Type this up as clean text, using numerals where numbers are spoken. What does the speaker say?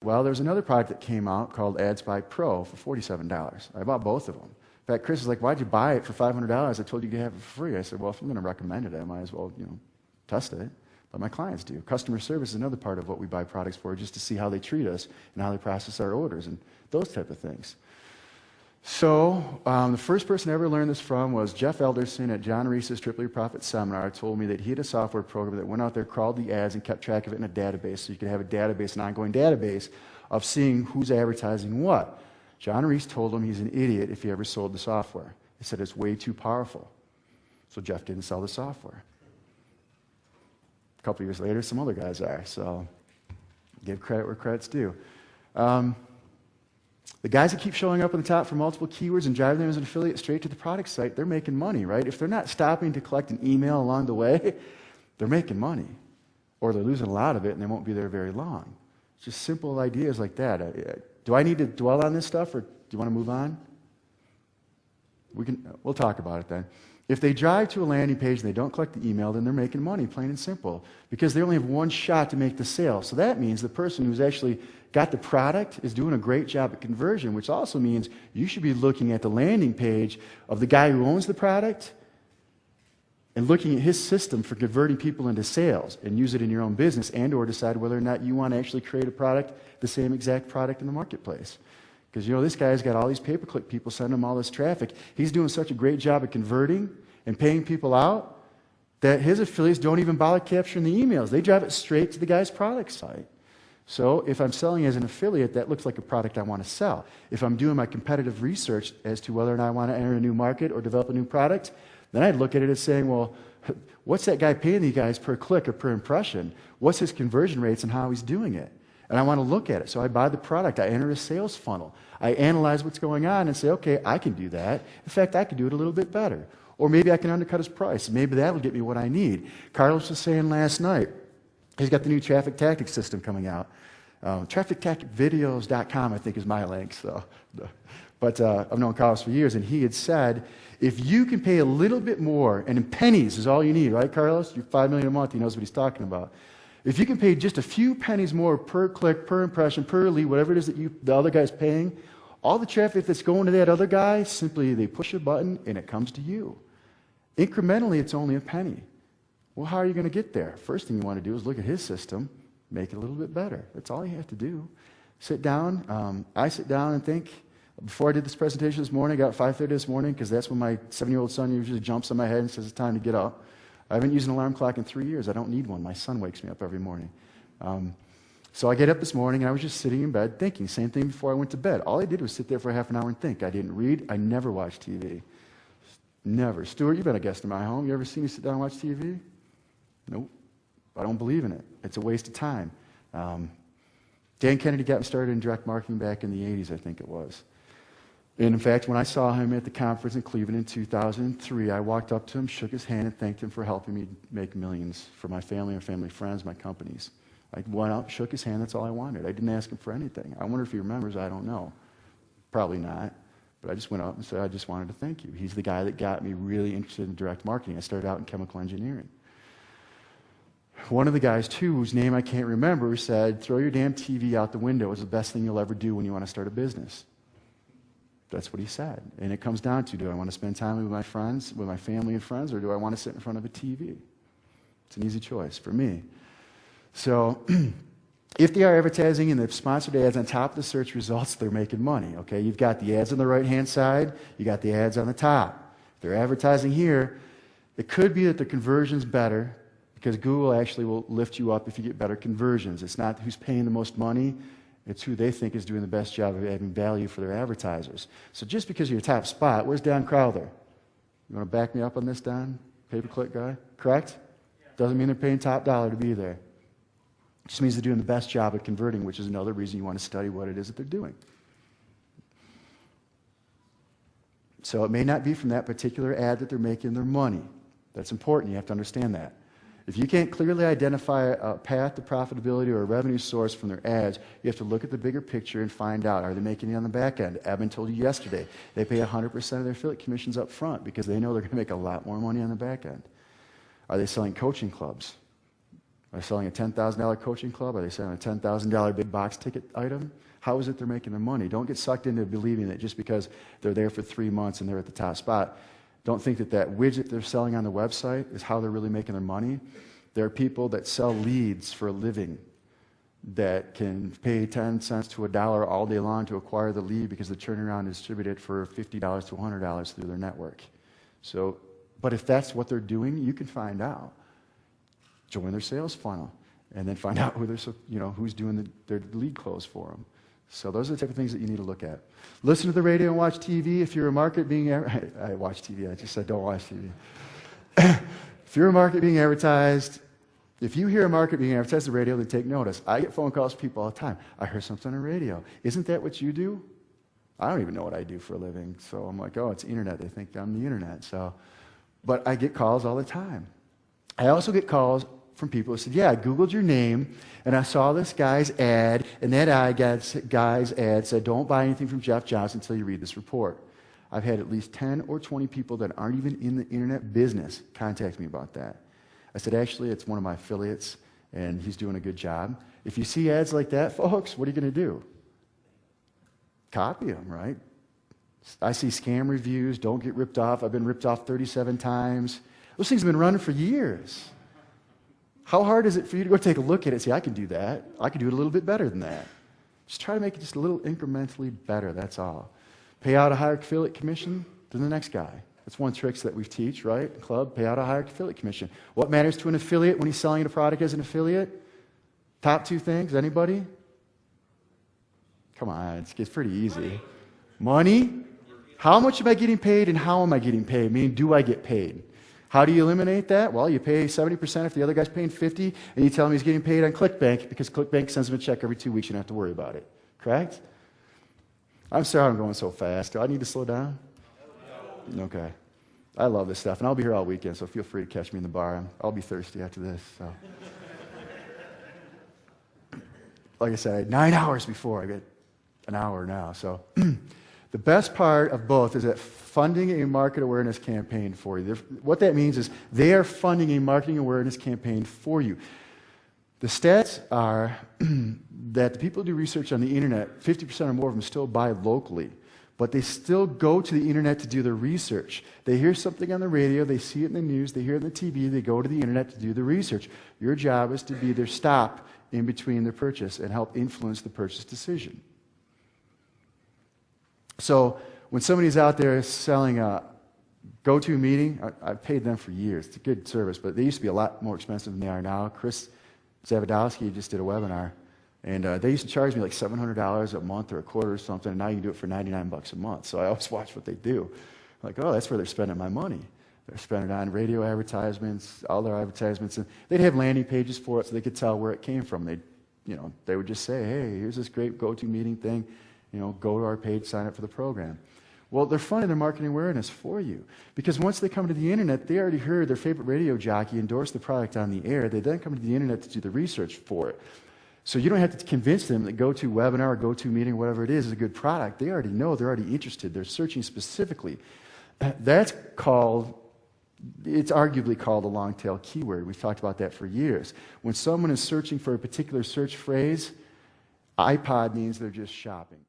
Well, there's another product that came out called AdSpy Pro for $47. I bought both of them. In fact, Chris is like, why'd you buy it for $500? I told you to have it for free. I said, well, if I'm going to recommend it, I might as well, test it. But my clients do. Customer service is another part of what we buy products for, just to see how they treat us and how they process our orders and those type of things. So the first person I ever learned this from was Jeff Elderson at John Reese's Triple Your Profit Seminar. Told me that he had a software program that went out there, crawled the ads, and kept track of it in a database. So you could have a database, an ongoing database of seeing who's advertising what. John Reese told him he's an idiot if he ever sold the software. He said it's way too powerful. So Jeff didn't sell the software. A couple years later, some other guys are. So give credit where credit's due. The guys that keep showing up on the top for multiple keywords and driving them as an affiliate straight to the product site, they're making money, right? If they're not stopping to collect an email along the way, they're making money. Or they're losing a lot of it and they won't be there very long. It's just simple ideas like that. Do I need to dwell on this stuff, or do you want to move on? We'll talk about it then. If they drive to a landing page and they don't collect the email, then they're making money, plain and simple, because they only have one shot to make the sale. So that means the person who's actually got the product is doing a great job at conversion, which also means you should be looking at the landing page of the guy who owns the product and looking at his system for converting people into sales, and use it in your own business, and or decide whether or not you want to actually create a product, the same exact product in the marketplace. Because this guy's got all these pay-per-click people sending him all this traffic. He's doing such a great job at converting and paying people out that his affiliates don't even bother capturing the emails. They drive it straight to the guy's product site. So if I'm selling as an affiliate, that looks like a product I want to sell. If I'm doing my competitive research as to whether or not I want to enter a new market or develop a new product, then I'd look at it as saying, well, what's that guy paying these guys per click or per impression? What's his conversion rates and how he's doing it? And I want to look at it. So I buy the product. I enter a sales funnel. I analyze what's going on and say, okay, I can do that. In fact, I can do it a little bit better. Or maybe I can undercut his price. Maybe that will get me what I need. Carlos was saying last night, he's got the new traffic tactic system coming out. TrafficTacticVideos.com, I think, is my link. But I've known Carlos for years, and he had said, if you can pay a little bit more, and in pennies is all you need, right, Carlos? You're $5 million a month. He knows what he's talking about. If you can pay just a few pennies more per click, per impression, per lead, whatever it is that the other guy's paying, all the traffic that's going to that other guy, simply they push a button and it comes to you. Incrementally, it's only a penny. Well, how are you going to get there? First thing you want to do is look at his system, make it a little bit better. That's all you have to do. Sit down. I sit down and think. Before I did this presentation this morning, I got 5:30 this morning, because that's when my 7-year-old son usually jumps on my head and says it's time to get up. I haven't used an alarm clock in 3 years. I don't need one. My son wakes me up every morning. So I get up this morning, and I was just sitting in bed thinking. Same thing before I went to bed. All I did was sit there for half an hour and think. I didn't read. I never watched TV. Never. Stuart, you've been a guest in my home. You ever seen me sit down and watch TV? Nope. I don't believe in it. It's a waste of time. Dan Kennedy got me started in direct marketing back in the 80s, I think it was. And in fact, when I saw him at the conference in Cleveland in 2003, I walked up to him, shook his hand, and thanked him for helping me make millions for my family and family friends, my companies. I went up, shook his hand, that's all I wanted. I didn't ask him for anything. I wonder if he remembers, I don't know. Probably not. But I just went up and said, I just wanted to thank you. He's the guy that got me really interested in direct marketing. I started out in chemical engineering. One of the guys, too, whose name I can't remember, said, throw your damn TV out the window. It's the best thing you'll ever do when you want to start a business. That's what he said. And it comes down to, do I want to spend time with my friends, with my family and friends, or do I want to sit in front of a TV? It's an easy choice for me. So if they are advertising and they've sponsored ads on top of the search results, they're making money. Okay, you've got the ads on the right-hand side. You got the ads on the top. If they're advertising here, it could be that the conversion's better, because Google actually will lift you up if you get better conversions. It's not who's paying the most money. It's who they think is doing the best job of adding value for their advertisers. So just because you're top spot, where's Don Crowther? You want to back me up on this, Don? Pay-per-click guy? Correct? Yeah. Doesn't mean they're paying top dollar to be there. It just means they're doing the best job at converting, which is another reason you want to study what it is that they're doing. So it may not be from that particular ad that they're making their money. That's important. You have to understand that. If you can't clearly identify a path to profitability or a revenue source from their ads, you have to look at the bigger picture and find out, are they making it on the back end? Evan told you yesterday, they pay 100% of their affiliate commissions up front because they know they're going to make a lot more money on the back end. Are they selling coaching clubs? Are they selling a $10,000 coaching club? Are they selling a $10,000 big box ticket item? How is it they're making their money? Don't get sucked into believing that just because they're there for 3 months and they're at the top spot, don't think that that widget they're selling on the website is how they're really making their money. There are people that sell leads for a living that can pay 10 cents to $1 all day long to acquire the lead because they turn around and distribute it for $50 to $100 through their network. So, but if that's what they're doing, you can find out. Join their sales funnel and then find out who they're, who's doing their lead close for them. So those are the type of things that you need to look at. Listen to the radio and watch TV. If you're a market being, I watch TV. I just said don't watch TV. If you're a market being advertised, if you hear a market being advertised on the radio, then take notice. I get phone calls from people all the time. I heard something on the radio. Isn't that what you do? I don't even know what I do for a living. So I'm like, oh, it's the internet. They think I'm the internet. But I get calls all the time. I also get calls from people who said, yeah, I Googled your name, and I saw this guy's ad, and that guy's ad said, don't buy anything from Jeff Johnson until you read this report. I've had at least 10 or 20 people that aren't even in the internet business contact me about that. I said, actually, it's one of my affiliates, and he's doing a good job. If you see ads like that, folks, what are you going to do? Copy them, right? I see scam reviews, don't get ripped off. I've been ripped off 37 times. Those things have been running for years. How hard is it for you to go take a look at it and say, I can do that. I can do it a little bit better than that. Just try to make it just a little incrementally better, that's all. Pay out a higher affiliate commission than the next guy. That's one of the tricks that we teach, right? Club, pay out a higher affiliate commission. What matters to an affiliate when he's selling a product as an affiliate? Top 2 things, anybody? Come on, it's pretty easy. Money? How much am I getting paid and how am I getting paid? Meaning, do I get paid? How do you eliminate that? Well, you pay 70% if the other guy's paying 50%, and you tell him he's getting paid on ClickBank because ClickBank sends him a check every 2 weeks. You don't have to worry about it. Correct? I'm sorry I'm going so fast. Do I need to slow down? Okay. I love this stuff, and I'll be here all weekend, so feel free to catch me in the bar. I'll be thirsty after this. So. Like I said, 9 hours before. I get an hour now. So the best part of both is that funding a market awareness campaign for you. What that means is they are funding a marketing awareness campaign for you. The stats are that the people who do research on the internet, 50% or more of them still buy locally, but they still go to the internet to do their research. They hear something on the radio, they see it in the news, they hear it on the TV, they go to the internet to do the research. Your job is to be their stop in between their purchase and help influence the purchase decision. So when somebody's out there selling a GoToMeeting, I've paid them for years. It's a good service, but they used to be a lot more expensive than they are now. Chris Zavadowski just did a webinar, and they used to charge me like $700 a month or a quarter or something, and now you can do it for $99 a month. So I always watch what they do. I'm like, oh, that's where they're spending my money. They're spending it on radio advertisements, all their advertisements, and they'd have landing pages for it so they could tell where it came from. They would just say, hey, here's this great GoToMeeting thing. Go to our page, sign up for the program. Well, they're funding their marketing awareness for you. Because once they come to the internet, they already heard their favorite radio jockey endorse the product on the air. They then come to the internet to do the research for it. So you don't have to convince them that GoToWebinar or GoToMeeting, whatever it is a good product. They already know, they're already interested. They're searching specifically. It's arguably called a long tail keyword. We've talked about that for years. When someone is searching for a particular search phrase, iPod means they're just shopping.